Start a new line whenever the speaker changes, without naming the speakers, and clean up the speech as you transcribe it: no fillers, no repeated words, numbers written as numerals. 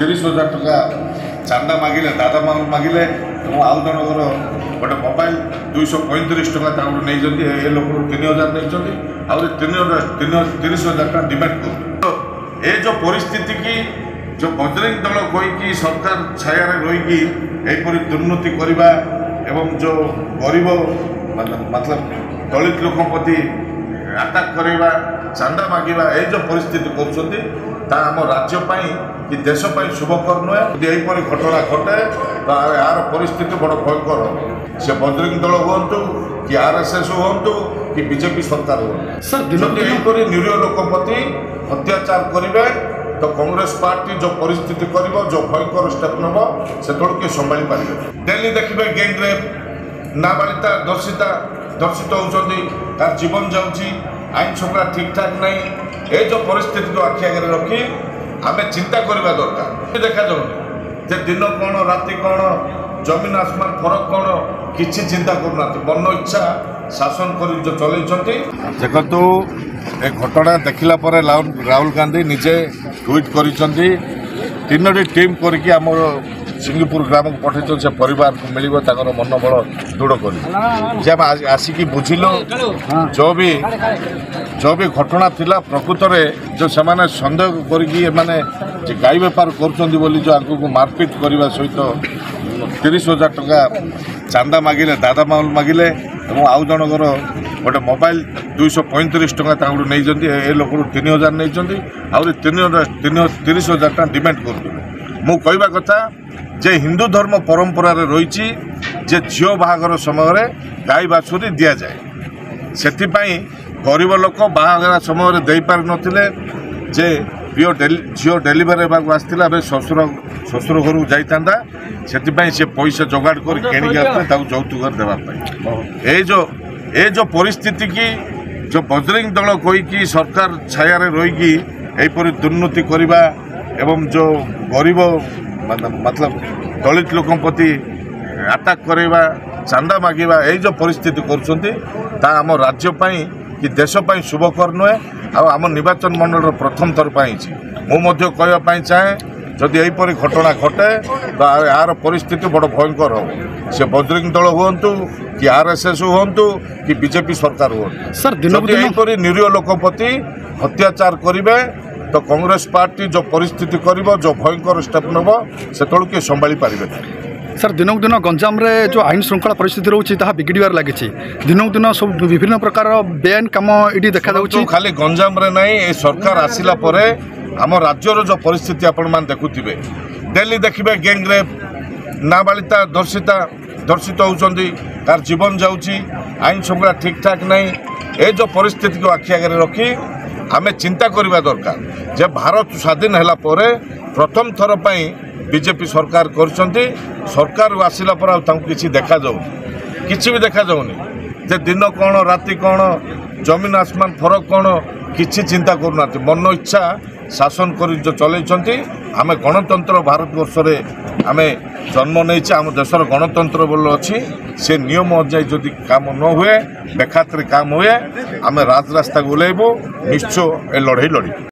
30,000 टका चांदा मागिले दादा मागिले आउ जनकर गोटे मोबाइल 235 टका नहीं ए लोक 3,000 नहीं आउरी 30,000 टका डिमांड कर ये जो परिस्थिति की जो बजरंग दल कहीकि सरकार छाया रहीकि यहपरी दुर्नीति करवा एवं जो गरीब मतलब दलित लोक प्रति अटैक करवा चांदा मागिबा ये जो परिस्थिति कर राज्य कि देशपाई शुभकर नुहे यहीपरी घटना घटे तो यार परिस्थिति बड़ भयंकर हो से बजरंग दल हूँ कि आरएसएस हूँ कि बीजेपी सरकार हूँ यहीपरी निरीह लोक प्रति अत्याचार करेंगे तो कांग्रेस पार्टी जो परिस्थिति कर जो भयंकर स्टेप नब से किए संभाली पारे डेली देखिए गैंग रेप नाबालिका दर्शित होती तार जीवन जाऊँगी आईन शृंखला ठीक ठाक नहीं ये जो परिस्थिति को आखि आगे रखी आम चिंता करवा दरकार देखा जाऊनी दिन कौन राति कौन जमीन आसमान फरक कौन किसी चिंता करना मन इच्छा शासन कर जो चलते देखु ए घटना देखला राहुल गांधी निजे ट्वीट कर तीनोटी टीम करके आम सिंगीपुर ग्राम को पठे से परिवार को मिल मनोबल दृढ़ कर आसिकी बुझिलु जो भी घटना थिला प्रकृत में जो से सन्देह कर गाई बेपार कर आगे मारपिट करने सहित 30,000 टका चांदा मागिले दादा मागिले आउ जनकर गोटे मोबाइल 235 टका नहीं ए लोक 3,000 नहीं आउरी 30,000 टका डिमांड कर मु कहवा कथा जे हिंदू धर्म परंपरा रही जे झील बाहागर समय गाई बाछुरी दि जाए से गरीब लोक बाहागर समय दे पार नथिले जे झील डेलीवरी आसला शशुर घर जाता से पैसा जोगाड़ कर कि यौतुक देवाई ये जो परिस्थिति की जो बजरंग दल कहीकि सरकार छाया रहीकि यहपरी दुर्नीति करवा एवं जो गरीब मतलब दलित लोक प्रति अटैक करवा चांदा मागिबा ये जो परिस्थिति कर राज्य कि देशपाई शुभकर नुहे आम निर्वाचन मंडल प्रथम थर मुझे कहवाई चाहे जदि यहीपरी घटना घटे तो यार परिस्थिति बड़ भयंकर हो से बजरंग दल हूँ कि आरएसएस हूँ कि बीजेपी सरकार हूँ सर यहीपरी निरीह लोक प्रति अत्याचार करेंगे तो कांग्रेस पार्टी जो परिस्थिति कर जो भयंकर स्टेप नब से किए संभाली पारे
सर दिनक दिन गंजाम रे जो आईन श्रृंखला परिस्थिति रोची ताहा बिगड़बार लगी दिनक दिन सब विभिन्न प्रकार बेआईन कम ये देखा
खाली गंजाम रे नहीं ये सरकार आसिला परे आम राज्यर जो परिस्थिति आपण मान देखुथिबे डेली देखिए गैंग रेप नाबालिका दर्शित होती तार जीवन जाऊँगी आईन शृंखला ठीक ठाक नहीं ये जो परिस्थिति को आखि आगे रखी आम चिंता करवा दरकार जे भारत स्वाधीन है प्रथम थर बीजेपी सरकार सरकार आसला किसी देखा किसी भी देखा जाऊनी दिन कौन राति कौन जमीन आसमान फरक कौन किसी चिंता करना मन इच्छा शासन कर जो चलते आम गणतंत्र भारत वर्ष आम जन्म नहीं आम देशर गणतंत्र बोल अच्छी से नियम अनुଯାयी जदि काम न हुए बेखातर काम हुए आम राजरास्ता ओल्लैबू निश्चय ए लड़ाई लड़ी।